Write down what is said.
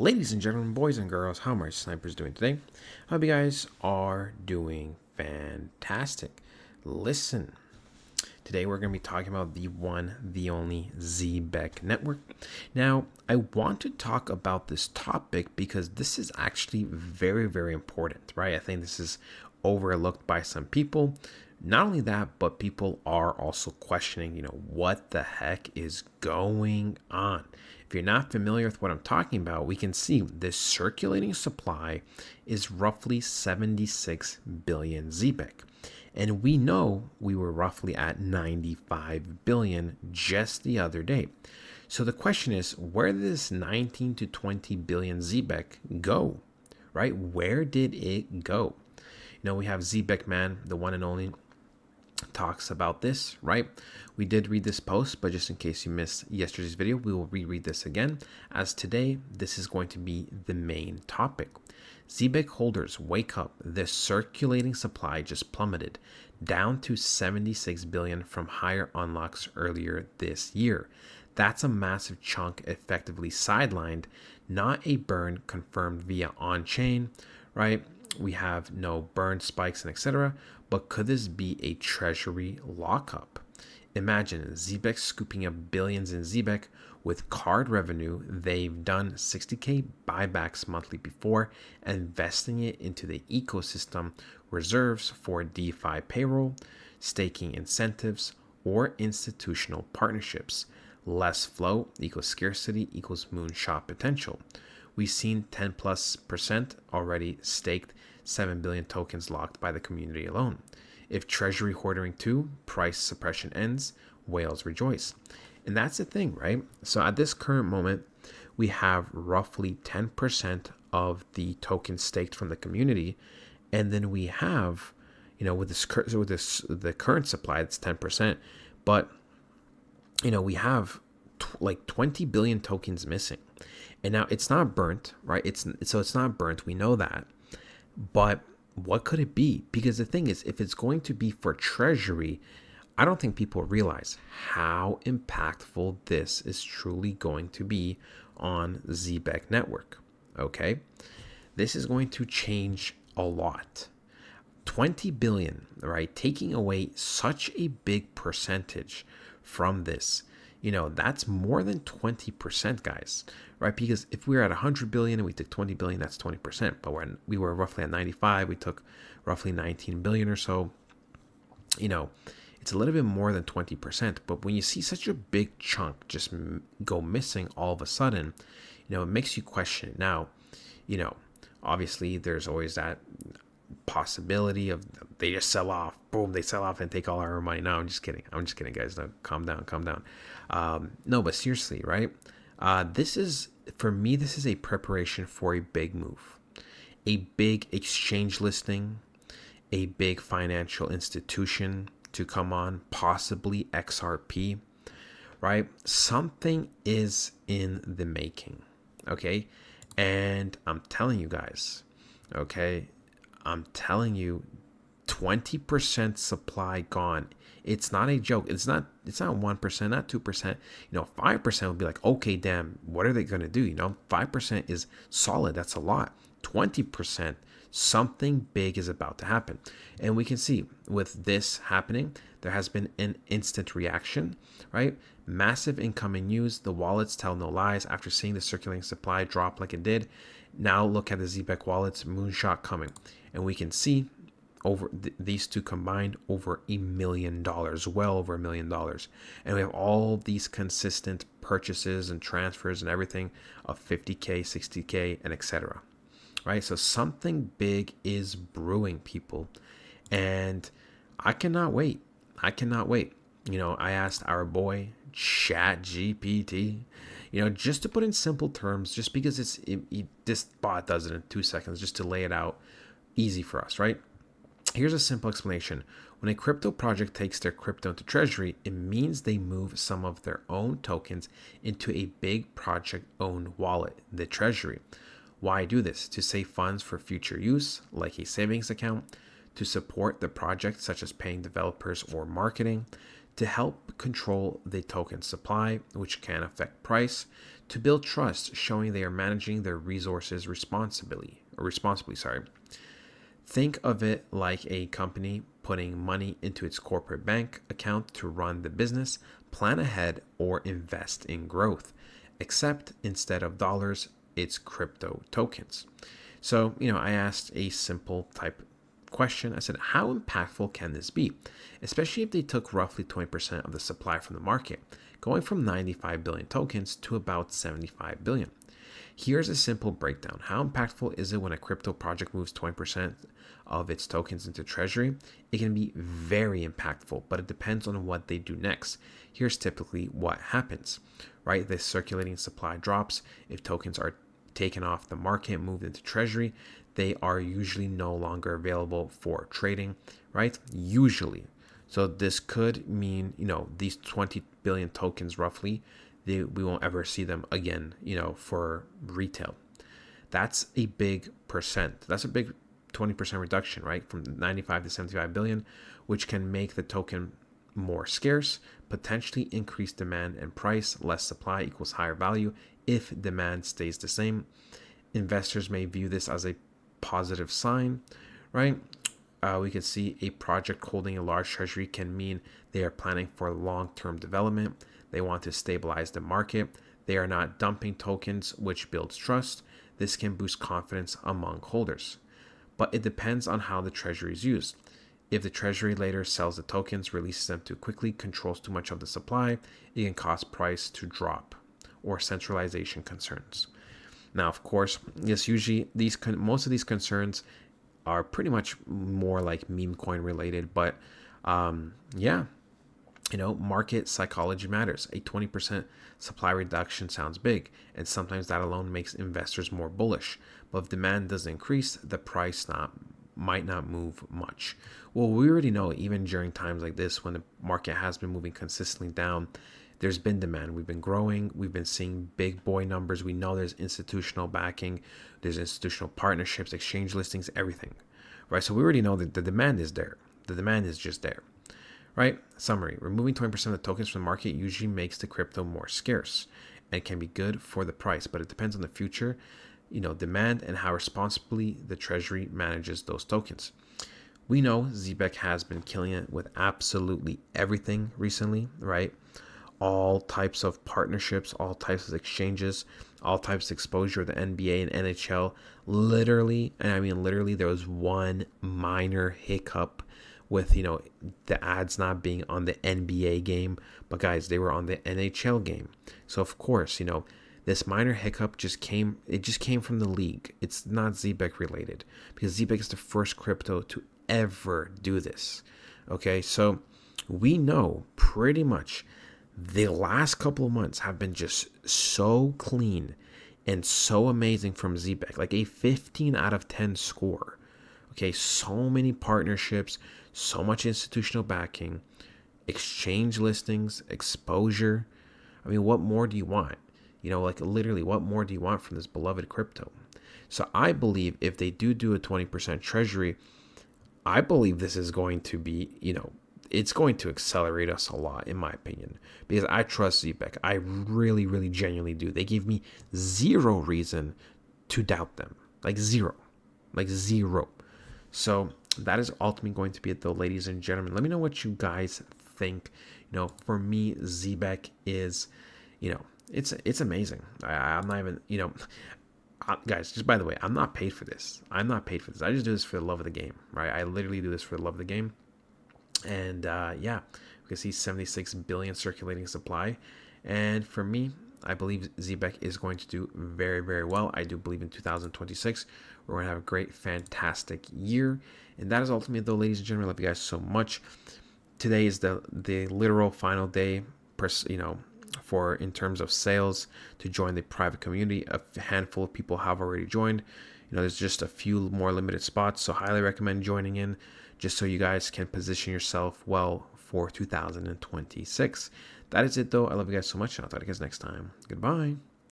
Ladies and gentlemen, boys and girls, how are my snipers doing today? I hope you guys are doing fantastic. Listen, today we're going to be talking about the one, the only Zebec network. Now, I want to talk about this topic because this is actually very, very important, right? I think this is overlooked by some people. Not only that, but people are also questioning, what the heck is going on? If you're not familiar with what I'm talking about, we can see this circulating supply is roughly 76 billion Zebec. And we know we were roughly at 95 billion just the other day. So the question is, where did this 19 to 20 billion Zebec go, right? Where did it go? We have Zebec Man, the one and only, talks about this, right? We did read this post, but just in case you missed yesterday's video, we will reread this again, as today this is going to be the main topic. Zebec holders, wake up. The circulating supply just plummeted down to 76 billion from higher unlocks earlier this year. That's a massive chunk effectively sidelined, not a burn confirmed via on-chain, right? We have no burn spikes and etc. But could this be a treasury lockup? Imagine Zebec scooping up billions in Zebec with card revenue. They've done 60k buybacks monthly before, investing it into the ecosystem reserves for DeFi payroll, staking incentives, or institutional partnerships. Less flow equals scarcity equals moonshot potential. We've seen 10+% already staked, 7 billion tokens locked by the community alone. If treasury hoarding too, price suppression ends, whales rejoice. And that's the thing, right? So at this current moment, we have roughly 10% of the tokens staked from the community. And then we have, with the current supply, it's 10%. But, we have like 20 billion tokens missing. And now it's not burnt, right? It's not burnt. We know that. But what could it be? Because the thing is, if it's going to be for treasury, I don't think people realize how impactful this is truly going to be on Zebec network. Okay. This is going to change a lot. 20 billion, right? Taking away such a big percentage from this, that's more than 20%, guys, right? Because if we were at 100 billion and we took 20 billion, that's 20%. But we were roughly at 95, we took roughly 19 billion or so. It's a little bit more than 20%. But when you see such a big chunk just go missing all of a sudden, it makes you question. Now, obviously there's always that possibility of they just sell off, boom, they sell off and take all our money. No, I'm just kidding, guys. No, calm down. No, but seriously, right? This is a preparation for a big move, a big exchange listing, a big financial institution to come on, possibly XRP, right? Something is in the making, okay? And I'm telling you guys, okay, 20% supply gone. It's not a joke. It's not 1%, not 2%. 5% would be like, okay, damn, what are they going to do? 5% is solid. That's a lot. 20%, something big is about to happen. And we can see with this happening, there has been an instant reaction, right? Massive incoming news. The wallets tell no lies after seeing the circulating supply drop like it did. Now look at the Zebec wallets, moonshot coming. And we can see over these two combined over $1 million, well over $1 million. And we have all these consistent purchases and transfers and everything of 50K, 60K, and etc. Right? So something big is brewing, people. And I cannot wait. I asked our boy ChatGPT, just to put in simple terms, just because this bot does it in 2 seconds, just to lay it out easy for us, right? Here's a simple explanation. When a crypto project takes their crypto into treasury, it means they move some of their own tokens into a big project-owned wallet, the treasury. Why do this? To save funds for future use, like a savings account, to support the project, such as paying developers or marketing, to help control the token supply, which can affect price, to build trust, showing they are managing their resources responsibly. Think of it like a company putting money into its corporate bank account to run the business, plan ahead, or invest in growth. Except instead of dollars, it's crypto tokens. So, I asked a simple type question. I said, how impactful can this be? Especially if they took roughly 20% of the supply from the market, going from 95 billion tokens to about 75 billion. Here's a simple breakdown. How impactful is it when a crypto project moves 20% of its tokens into treasury? It can be very impactful, but it depends on what they do next. Here's typically what happens, right? The circulating supply drops. If tokens are taken off the market, moved into treasury, they are usually no longer available for trading, right? Usually. So this could mean, these 20 billion tokens roughly, we won't ever see them again, for retail. That's a big percent. That's a big 20% reduction, right? From 95 to 75 billion, which can make the token more scarce, potentially increase demand and price. Less supply equals higher value if demand stays the same. Investors may view this as a positive sign, right? We can see a project holding a large treasury can mean they are planning for long-term development. They want to stabilize the market. They are not dumping tokens, which builds trust. This can boost confidence among holders. But it depends on how the treasury is used. If the treasury later sells the tokens, releases them too quickly, controls too much of the supply, it can cause price to drop or centralization concerns. Now, of course, yes, usually most of these concerns are pretty much more like meme coin related, but market psychology matters. A 20% supply reduction sounds big, and sometimes that alone makes investors more bullish. But if demand does increase, the price might not move much. Well, we already know, even during times like this, when the market has been moving consistently down, there's been demand. We've been growing. We've been seeing big boy numbers. We know there's institutional backing. There's institutional partnerships, exchange listings, everything, right? So we already know that the demand is there. The demand is just there, right? Summary: removing 20% of the tokens from the market usually makes the crypto more scarce and can be good for the price, but it depends on the future, demand and how responsibly the treasury manages those tokens. We know Zebec has been killing it with absolutely everything recently, right? All types of partnerships, all types of exchanges, all types of exposure to the NBA and NHL. Literally, and I mean literally, there was one minor hiccup with, the ads not being on the NBA game. But guys, they were on the NHL game. So of course, this minor hiccup just came from the league. It's not Zebec related, because Zebec is the first crypto to ever do this. Okay, so we know pretty much the last couple of months have been just so clean and so amazing from Zebec, like a 15 out of 10 score. Okay, so many partnerships, so much institutional backing, exchange listings, exposure. I mean, what more do you want? Literally, what more do you want from this beloved crypto? So I believe if they do a 20% treasury, I believe this is going to be, it's going to accelerate us a lot, in my opinion, because I trust Zebec. I really, really genuinely do. They gave me zero reason to doubt them. Like zero. So that is ultimately going to be it, though, ladies and gentlemen. Let me know what you guys think. For me, Zebec is, it's amazing. I'm not even, guys, just by the way, I'm not paid for this. I just do this for the love of the game, right? I literally do this for the love of the game. And we can see 76 billion circulating supply. And for me, I believe Zebec is going to do very, very well. I do believe in 2026, we're going to have a great, fantastic year. And that is ultimately, though, ladies and gentlemen. I love you guys so much. Today is the literal final day, for in terms of sales to join the private community. A handful of people have already joined. There's just a few more limited spots, so highly recommend joining in, just so you guys can position yourself well for 2026. That is it, though. I love you guys so much, and I'll talk to you guys next time. Goodbye.